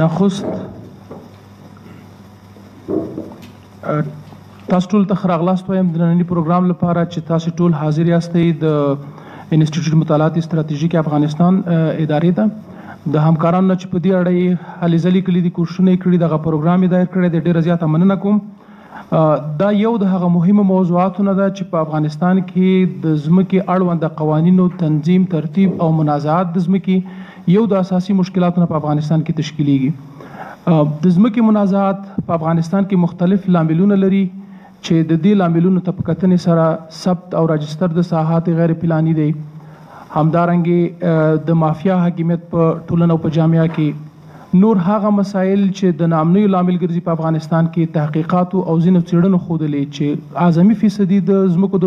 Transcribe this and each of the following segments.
نخست تاسو ټول ته ښه راغلاست وایم د ننني پروګرام لپاره چې تاسو ټول حاضر یاستئ د انسټیټیوټ مطالعات استراتیژیک افغانستان ادارې ته د همکارانو نه چې په دې اړه یې هلې ځلې کړي دي، کوښښونه یې کړي، دغه پروګرام یې دایر کړی دی، ډېره زیاته مننه کوم. دا یو د هغه مهمو موضوعاتو نه ده چې په افغانستان کې د ځمکې اړونده قوانینو تنظیم، ترتیب او منازعات د ځمکې یو د اساسي مشکلاتو نه په افغانستان کې تشکیلیږي. د ځمکې منازعات په افغانستان کې مختلف لاملونه لري چې د دې لاملونو ته په کتنې سره ثبت او راجستر د ساحات غیر پلاني دی. همدارنګې د مافیا حاکمیت په ټولنه او په جامعه کې نور هغه مسایل چې د ناامنیو لامل ګرځي په افغانستان کې تحقیقاتو او ځینو څېړنو ښودلې چې اعظمي فیصدي د ځمکو د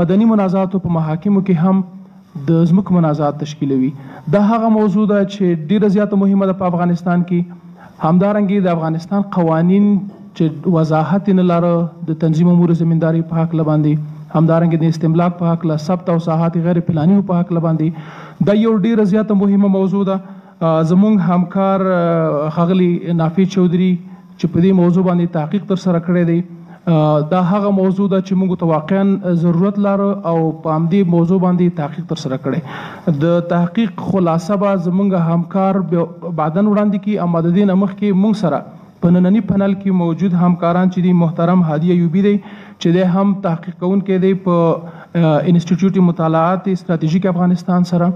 مدني منازعاتو په محاکمو کې هم د ځمکو منازعات تشکیلوي. دا هغه موضوع ده چې ډیره زیاته مهمه ده په افغانستان کې. همدارنګې د افغانستان قوانین چې وضاحت نه لاره د تنظیم امور زمینداری په حق باندې، همدارنګې د استملاک په حق له ثبت او ساحات غیر پلاني په حق باندې، دا یو ډیره زیاته مهمه موضوع ده. زموږ همکار ښاغلي نافع چودھري چې په دې موضوع باندې تحقیق تر سره کړی دی، دا هغه موضوع ده چې موږ ته واقعا ضرورت لاره او په همدې موضوع باندې تحقیق تر سره کړی. د تحقیق خلاصه به زموږ همکار بعدن وړاندې کړي، اما د دې نه مخکې موږ سره په ننني پنل کې موجود همکاران چې دي، محترم هادي ایوبي دی چې دی هم تحقیق کوونکی دی په انسټیټیوټ مطالعات استراتیژیک افغانستان سره.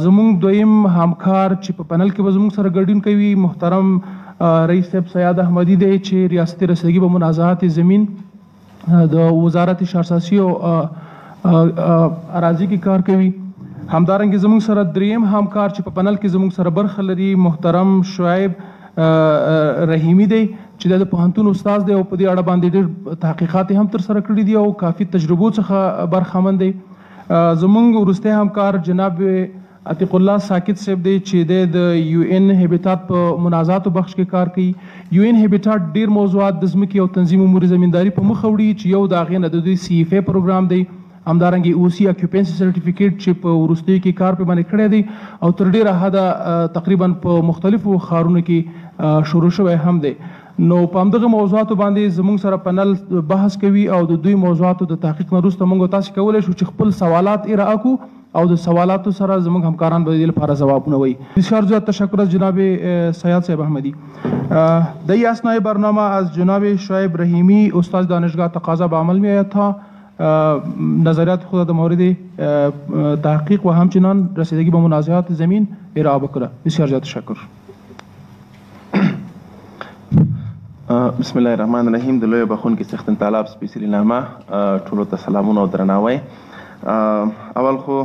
زموږ دویم همکار چې په پنل کې به زموږ سره ګډون کوي محترم رئیس صاحب سیاد احمدي دی چې ریاستي رسیدګي په منازعات زمین د وزارت شهرسازي او اراضي کې کار کوي. همدارنګه زموږ سره دریم همکار چې په پنل کې زموږ سره برخه لري محترم شعیب رحیمی دی چې د پوهنتون استاد دی او په دې اړه باندې ډېر تحقیقات هم تر سره کړي دي او کافي تجربو څخه برخمن دی. زموږ وروستی همکار جناب عتیق الله ساکت صاحب دی چې د یو ان هیبیټاټ په منازعاتو بخش کې کار کوي. یو ان هیبیټاټ ډیر موضوعات د ځمکې او تنظیم امور زمینداری په مخ وړي چې یو د هغې نه د دوی سی اف ای پروګرام دی، همدارنګې او سی اکیوپنسي سرټیفیکیټ چې په وروستیو کې کار په باندې کړی دی او تر ډیره حده تقریبا په مختلفو ښارونو کې شروع شوی هم دی. نو په همدغه موضوعاتو باندې زموږ سره پنل بحث کوي او د دوی موضوعاتو د تحقیق نه وروسته موږ تاسو کولی شو چې خپل سوالات ارائه کړو او د سوالاتو سره زموږ همکاران به د دې لپاره ځوابونه وایي. بسیار زیاد تشکر از جناب سیاد صاحب احمدی. در این اثنای برنامه از جناب شعیب رحیمی استاد دانشگاه تقاضا به عمل می آید تا نظریات خود در مورد تحقیق و همچنان رسیدگی به منازعات زمین ارائه بکنه. بسیار زیاد تشکر. بسم الله الرحمن الرحیم. د لوی بخونکي څښتن طالب سپیڅلي نامه ټولو ته سلامونه او درناوی. اول خو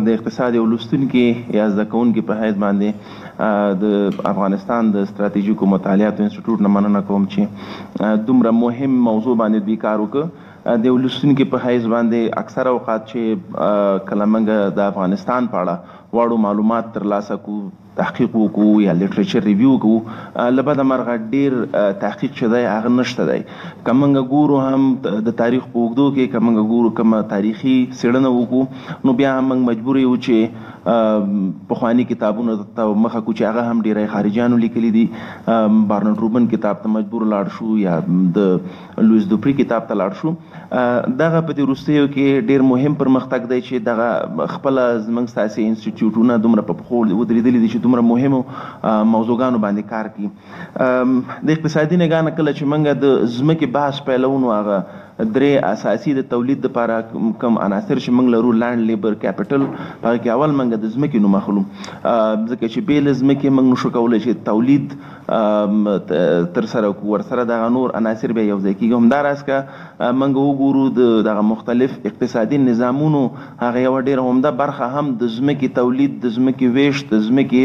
د اقتصاد یو لوستونکي یا زده کوونکي په حیث باندې د افغانستان د ستراتیژیکو مطالعاتو انسټیټیوټ نه مننه کوم چې دومره مهم موضوع باندې دوی کار وکړه. د یو لوستونکي په حیث باندې اکثر اوقات چې کله موږ د افغانستان په اړه واړو معلومات ترلاسه کړو، تحقیق وکړو یا لیټریچر ریویو کوو، له بده مرغه ډېر تحقیق چې دی هغه نشته دی. که موږ ګورو هم د تاریخ په اوږدو کې که موږ ګورو کومه تاریخي څېړنه وکړو نو بیا هم موږ مجبور یو چې پخواني کتابونو ته مخه کړو چې هغه هم ډېری خارجیانو لیکلي دي. بارنارډ روبن کتاب ته مجبور لاړ شو یا د لویس دوپري کتاب ته لاړ شو. دغه په دې وروستیو کې ډېر مهم پرمختګ دی چې دغه خپله زموږ ستاسې انسټیټیوټونه دومره په پښو ودرېدلي دي چې دومره مهمو موضوعګانو باندې کار کوي. د اقتصادي نګاه نه کله چې موږ د ځمکې بحث پیلو نو هغه درې اساسي د تولید دپاره کوم عناصر چې موږ لرو، لانډ، لیبر، کیپټل، په هغه کې اول موږ د ځمکې نوم اخلو ځکه چې بې له ځمکې موږ نشو کولی چې تولید ترسره کړو، ورسره دغه نور عناصر بیا یو ځای کېږي. همداراز که موږ وګورو د دغه مختلف اقتصادي نظامونو هغه یوه ډېره عمده برخه هم د ځمکې تولید، د ځمکې ویش، د ځمکې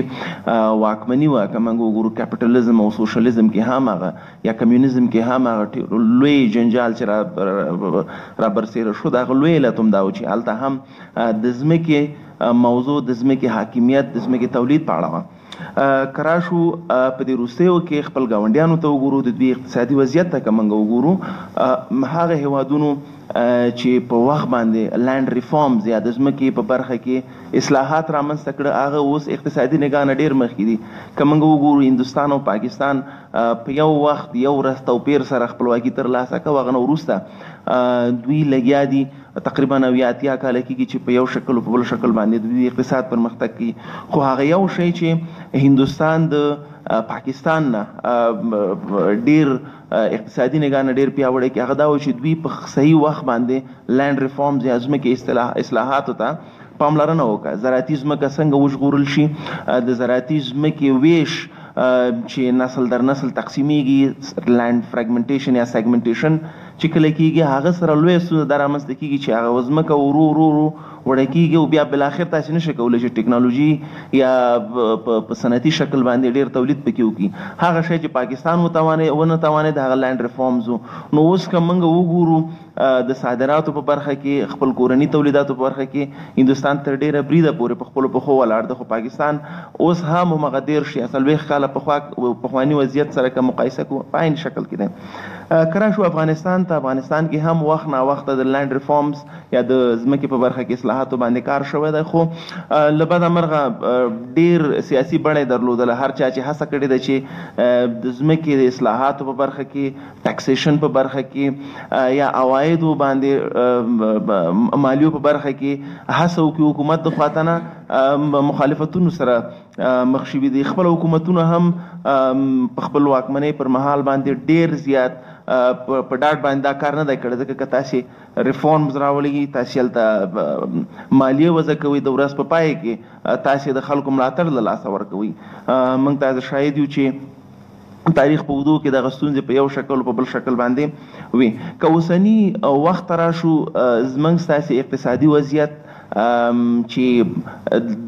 واکمني وه. که موږ وګورو کیپټلیزم او سوشلیزم کې هم هغه یا کمیونیزم کې هم هغه لوی جنجال چې را برسېره شو، د هغه لوی علت هم دا و چې هلته هم د ځمکې موضوع، د ځمکې حاکمیت، د ځمکې تولید په اړه وه. که راشو په دې وروستیو کې خپل ګاونډیانو ته وګورو، د دوی اقتصادي وضعیت ته که موږ وګورو، هغه هیوادونو چې په وخت باندې لینډ ریفارمز یا د ځمکې په برخه کې اصلاحات رامنځته کړه هغه اوس اقتصادي نگاه نه ډېر مخکې دي. که موږ وګورو هندوستان او پاکستان په یو وخت یو ورځ توپیر سره خپلواکي ترلاسه کړه، هغه نه وروسته دوی لګیا دي تقریبا 90 کاله کېږي چې په یو شکل او په بل شکل باندې دوی اقتصاد پرمختګ کوي. خو هغه یو شی چې هندوستان د پاکستان نه ډېر اقتصادي نگاه نه ډېر پیاوړی کړي هغه دا و چې دوی په صحیح وخت باندې لینډ ریفارمز یا ځمکې اصلاحاتو ته پاملرنه وکړه. زراعتي ځمکه څنګه وژغورل شي، د زراعتي ځمکې ویش چې نسل در نسل تقسیمیږي، لینډ فریګمنټیشن یا سیګمنټیشن چې کله کېږي هغه سره لوی ستونزه دا رامنځته کېږي چې هغه ځمکه ورو ورو ورو وړه کېږي او بیا بالاخر تاسې نشئ کولی چې ټکنالوژي یا په صنعتي شکل باندې ډېر تولید پکې وکړي. هغه شی چې پاکستان ونه توانېد هغه لینډ ریفارمز و. نو اوس که موږ وګورو د صادراتو په برخه کې خپل کورني تولیداتو په برخه کې هندوستان تر ډېره بریده پورې په خپلو پښو ولاړ ده، خو پاکستان اوس هم همغه 40 کاله پخواني وضعیت سره که مقایسه کړو په عین شکل کې دی. که راشو افغانستان ته، افغانستان کې هم وخت ناوخته د لینډ ریفارمز یا د ځمکې په برخه کې اصلاحاتو باندې کار شوی دی، خو له بده مرغه ډېر سیاسي بڼه یې درلودله. هر چا چې هڅه کړې ده چې د ځمکې د اصلاحاتو په برخه کې، ټکسیشن په برخه کې یا عوایدو باندې مالیو په برخه کې هڅه وکړي، حکومت د خوا نه مخالفتونو سره مخ شوي دي. خپل حکومتونه هم په خپل واکمنۍ پر مهال باندې ډېر زیات په ډاډ باندې دا کار نه دی کړی، ځکه که تاسې ریفارمز راولئ، تاسې هلته مالیه وضع کوئ، د ورځ په پای کې تاسې د خلکو ملاتړ له لاسه ورکوئ. موږ ته شاهد یو چې تاریخ په اوږدو کې دغه ستونزې په یو شکل په بل شکل باندې وي. که اوسني وخت ته راشو، زموږ ستاسې اقتصادي وضعیت چې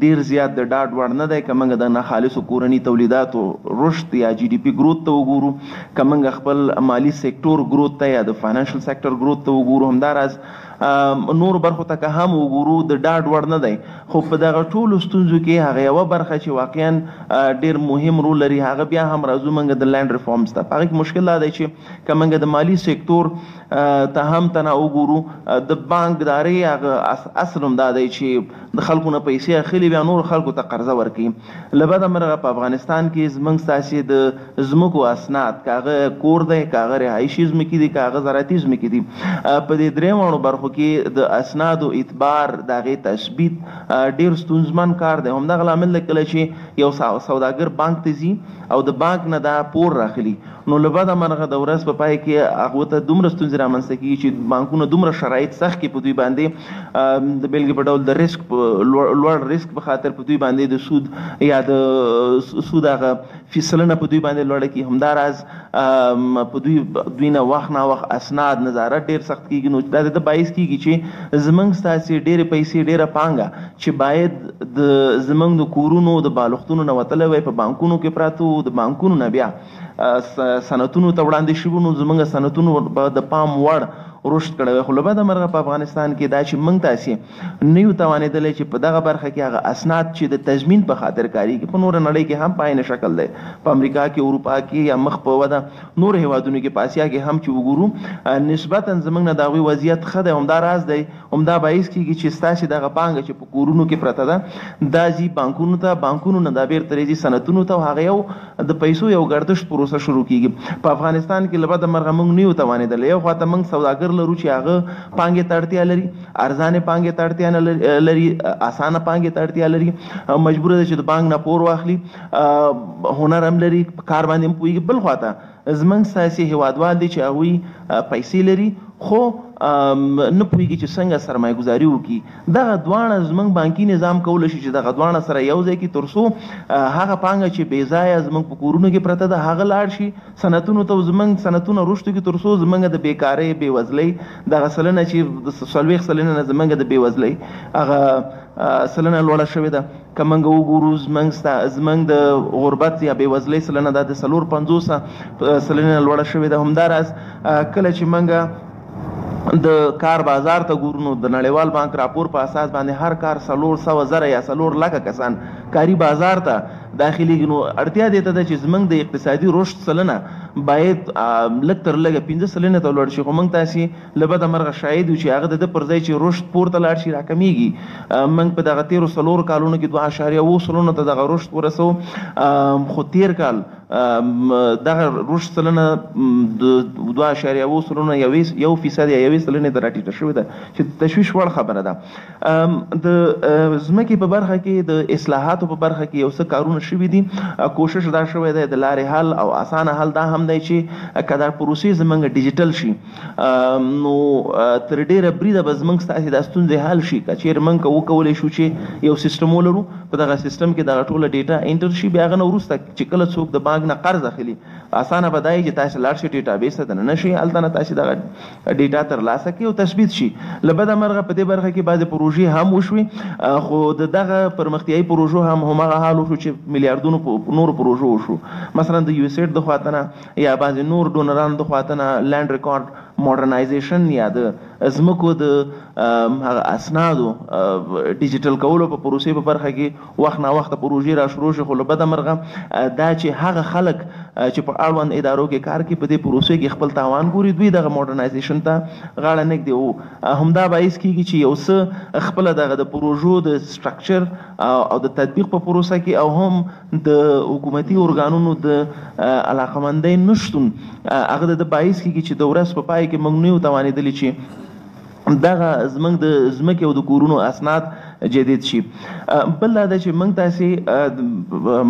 ډېر زیات د ډاډ وړ نه دی. که موږ د ناخالصو کورني تولیداتو رشد یا جي ډي پي ګروت ته وګورو، که موږ خپل مالي سیکټور ګروت ته یا د فاینانشل سیکټر ګروت ته وګورو، همداراز نور برخو ته که هم وګورو د ډاډ وړ نه دی. خو په دغه ټولو ستونزو کې هغه یوه برخه چې واقعا ډېر مهم رول لري هغه بیا هم راځو موږ د لینډ ریفارمز ته. په هغه کې مشکل دا دی چې که موږ د مالي سیکټور ته هم تنه وګورو، د بانکدارۍ هغه اصل هم دا دی چې د خلکو نه پیسې اخلي بیا نور خلکو ته قرضه ورکوي. له بده مرغه په افغانستان کې زموږ ستاسې د ځمکو اسناد، که هغه کور دی، که هغه رهایشي ځمکې دي، که هغه زراعتي ځمکې دي، په دې درېیمو برخو کې د اسنادو اعتبار د هغې تثبیت ډېر ستونزمن کار دی. همدغه لامل دی کله چې یو سوداګر بانک ته ځي او د بانک نه دا پور راخلي، نو له بده مرغه د ورځ په پای کې هغو ته دومره ستونزې رامنځته کېږي چې بانکونه دومره شرایط سخت کړي په دوی باندې، د بېلګې په ډول د رسک لوړ رسک په خاطر په دوی باندې د سود یا د سود هغه فیصلونه په دوی باندې لوړه کړي. همداراز په دوی نه وخت ناوخت اسناد نظارت ډېر سخت کېږي، نو دا د باعث کېږي چې زموږ ستاسې ډېرې پیسې، ډېره پانګه چې باید د زموږ د کورونو د بالښتونو نه وتلی وی په بانکونو کې پراته وو، د بانکونو نه بیا صنعتونو ته وړاندې شوي، نو زموږ صنعتونو د پام وړ رشد کړی وی. خو له بده مرغه په افغانستان کې دا چې موږ تاسې نه یو توانېدلی چې په دغه برخه کې هغه اسناد چې د تضمین په خاطر کارېږي، په نوره نړۍ کې هم په عین شکل دی، په امریکا کې، اروپا کې یا مخ په وده نور هېوادونو کې، په اسیا کې هم چې وګورو نسبتا زموږ نه د هغوی وضعیت ښه دی. همدا راز دی، همدا باعث کېږي چې ستاسې دغه پانګه چې په کورونو کې پرته ده دا ځي بانکونو ته، بانکونو نه دا بېرته راځي صنعتونو ته، او هغه یو د پیسو یو ګردش پروسه شروع کېږي. په افغانستان کې له بده مرغه موږ نه یو توانېدلی. یو خوا ته موږ سوداګر لرو چې هغه پانګې ته اړتیا لري، ارزانه پانګې ته اړتیا نه لري، اسانه پانګې ته اړتیا لري، مجبور دی چې د بانک نه پور واخلي، هنر هم لري، کار باندې هم پوهېږي. بل خوا ته زموږ ستاسې هېوادوال دي چې هغوی پیسې لري خو نه پوهېږي چې څنګه سرمایه ګزاري وکړي. دغه دواړه زموږ بانکي نظام کولی شي چې دغه دواړه سره یو ځای کړي تر څو هغه پانګه چې بې ځایه زموږ په کورونو کې پرته ده هغه لاړ شي صنعتونو ته، زموږ صنعتونه رشد وکړي تر څو زموږ د بېکارۍ، بېوزلۍ دغه سلنه چې 40 سلنه نه زموږ د بېوزلۍ هغه سلنه لوړه شوې ده. که موږ وګورو زموږ د غربت یا بېوزلۍ سلنه دا د 54 سلنه لوړه شوې ده. همداراز کله چې موږ د کار بازار ته ګورو، نو د نړیوال بانک راپور په اساس باندې هر کار 400,000 یا 4 لکه کسان کاري بازار ته داخليږي. نو اړتیا دی ته ده چې زموږ د اقتصادي رشد سلنه باید لږ تر لږه 15 سلنې ته لوړ شي. خو موږ تاسې له بده مرغه شاهد یو چې هغه د ده پر ځای چې رشد پورته لاړ شي راکمیږي. موږ په دغه تېرو 4 کالونو کې 2.7 سلنو ته دغه رشد ورسو. خو تېر کال دغه رشد سلنه د 2.7 سلنو 1% یا 1% ته راټیټه شوې ده چې تشویش وړ خبره ده. د ځمکې په برخه کې د اصلاحاتو په برخه کې یو څه کارونه شوي دي. کوشش دا شوی دی د لارې حل او اسانه حل دا هم دی چې که دا پروسې زموږ ډیجیټل شي نو تر ډېره بریده به زموږ ستاسې دا ستونزې حل شي. که چېرې موږ وکولی شو چې یو سیسټم ولرو، په دغه سیسټم کې دغه ټوله ډیټا انټر شي، بیا هغه نه وروسته چې کله څوک د بانک نه قرض اخلي اسانه به دا وي چې تاسې لاړ شئ ډیټابیس ته دننه شئ، هلته نه تاسې دغه ډیټا ترلاسه کړئ او تثبیت شي. له بده مرغه په دې برخه کې بعضې پروژې هم وشوې، خو د دغه پرمختیایي پروژو هم همغه حال وشو چې میلیاردونو نورو پروژو وشو. مثلا د یو سیټ د خواته نه یا بعضې نور ډونرانو د خواته نه لینډ ریکارډ ماډرنایزیشن یا د ځمکو د هغه اسنادو ډیجیټل کولو په پروسې په برخه کې وخت ناوخته پروژې را شروع شي. خو له بده مرغه دا چې هغه خلک چې په اړوند ادارو کې کار کوي په دې پروسې کې خپل تاوان ګوري، دوی دغه ماډرنایزیشن ته غاړه نه ږدي. او همدا باعث کېږي چې یو څه خپله دغه د پروژو د سټرکچر او د تطبیق په پروسه کې او هم د حکومتي ارګانونو د علاقمندۍ نشتون هغه د باعث کېږي چې د ورځ په پای کې موږ نه یو توانېدلي چې دغه زموږ د ځمکې او د کورونو اسناد جدید شي. بل دا ده چې موږ تاسې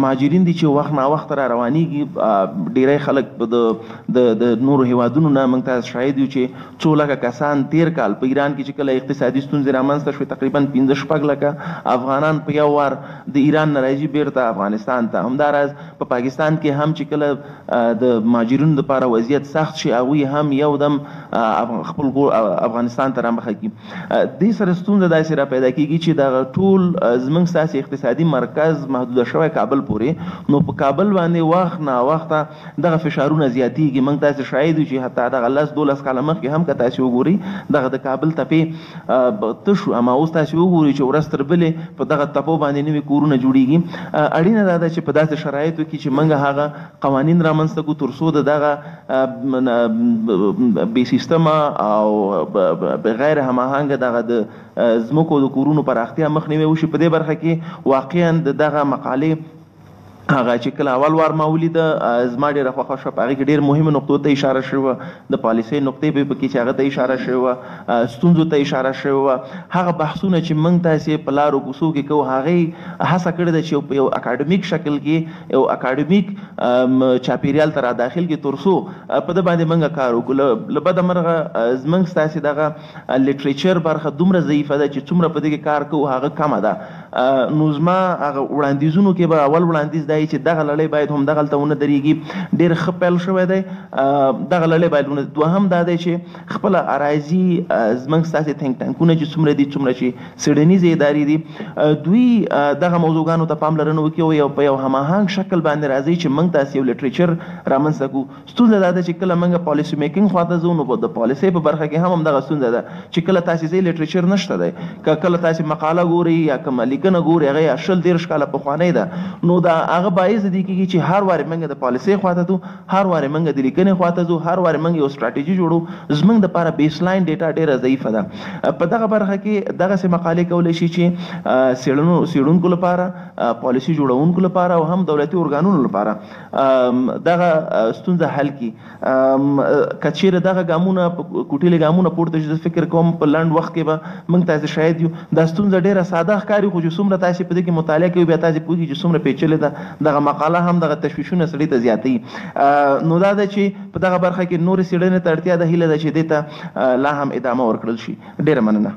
مهاجرین دي چې وخت ناوخت را روانېږي. ډېری خلک د نورو هیوادونو نه موږ تاسې شاهد یو چې 2 لکه کسان تېر کال په ایران کې چې کله اقتصادي ستونزې رامنځته شوې تقریبا 15-16 لکه افغانان په یو وار د ایران نه راځي بیرته افغانستان ته. همداراز په پاکستان کې هم چې کله د مهاجرینو دپاره وضعیت سخت شي هغوی هم یو دم خپل افغانستان ته رامخه کړي. دې سره ستونزه داسې را پیدا کېږي چې دغه ټول زموږ ستاسې اقتصادي مرکز محدوده شوی کابل پورې، نو په کابل باندې وخت ناوخته دغه فشارونه زیاتېږي. موږ تاسې شاهد یو چې حتی دغه 10-12 کاله مخکې هم که تاسې وګورئ دغه د کابل تپې تش وو، اما اوس تاسې وګورئ چې ورځ تر بلې په دغه تپو باندې نوي کورونه جوړېږي. اړینه دا ده چې په داسې شرایطو کې چې موږ هغه قوانین رامنځته کړو تر څو د دغه بې سیستمه او بغیر هماهنګه دغه د ځمکو د کورونو پراختیا مخنیوی وشي. په دې برخه کې واقعا د دغه مقالې هغه چې کله اول وار ما ولیده زما ډېره خوښه شوه. په هغې کې ډېر مهمو نقطو ته اشاره شوې وه، د پالیسۍ نقطې به په کې چې هغه ته اشاره شوې وه، ستونزو ته اشاره شوې وه. هغه بحثونه چې موږ تاسې په لارو کوڅو کې کوو هغې هڅه کړې ده چې په یو اکاډمیک شکل کې یو اکاډمیک چاپېریال ته را داخل کړي تر څو په ده باندې موږ کار وکړو. له بده مرغه زموږ ستاسې دغه لیټریچر برخه دومره ضعیفه ده چې څومره په دې کې کار کوو هغه کمه ده. نو زما هغه وړاندیزونو کې به اول وړاندیز دی چې دغه لړۍ باید هم دغلته ونه درېږي. ډېر ښه پیل شوی دی، دغه لړۍ باید ونه. دوهم دا دی چې خپله اراضي زموږ ستاسې تھنک ټانکونه چې څومره دي، څومره چې څېړنیزې ادارې دي، دوی دغه موضوعګانو ته پاملرنه وکړي او یو په یو هماهنګ شکل باندې راځي چې موږ تاسې یو لیټریچر رامنځته کړو. ستونزه دا ده چې کله موږ پالیسي میکینګ خواته ځو نو د پالیسۍ په برخه کې هم همدغه ستونزه ده چې کله تاسې ځای لیټریچر نشته دی. که کله تاسې مقاله ګورئ یا کومه لیکنه ګورئ هغه 20-30 کاله پخوانۍ ده، نو دا هغه باعث دې کېږي چې هر وارې موږ د پالیسۍ خواته ځو، هر وارې موږ د لیکنې خواته ځو، هر وارې موږ یو سټراټیجي جوړو. زموږ دپاره بیس لاین ډیټا ډېره ضعیفه ده. په دغه برخه کې دغسې مقالې کولی شي چې څېړونکو لپاره، پالیسي جوړونکو لپاره او هم دولتي ارګانونو لپاره دغه ستونزه حل کړي. که چېرې دغه ګامونه کوټېلې ګامونه پورته شي، زه فکر کوم په لنډ وخت کې به موږ تاسې شاید یو. دا ستونزه ډېره ساده ښکاري خو چې څومره تاسې په دې کې مطالعه کوئ بیا تاسې پوهېږئ چې څومره پیچلې ده. دغه مقاله هم دغه تشویشونه سړي ته زیاتوي. نو دا ده چې په دغه برخه کې نورې څېړنې ته اړتیا ده. هیله ده چې دې ته لا هم ادامه ورکړل شي. ډېره مننه.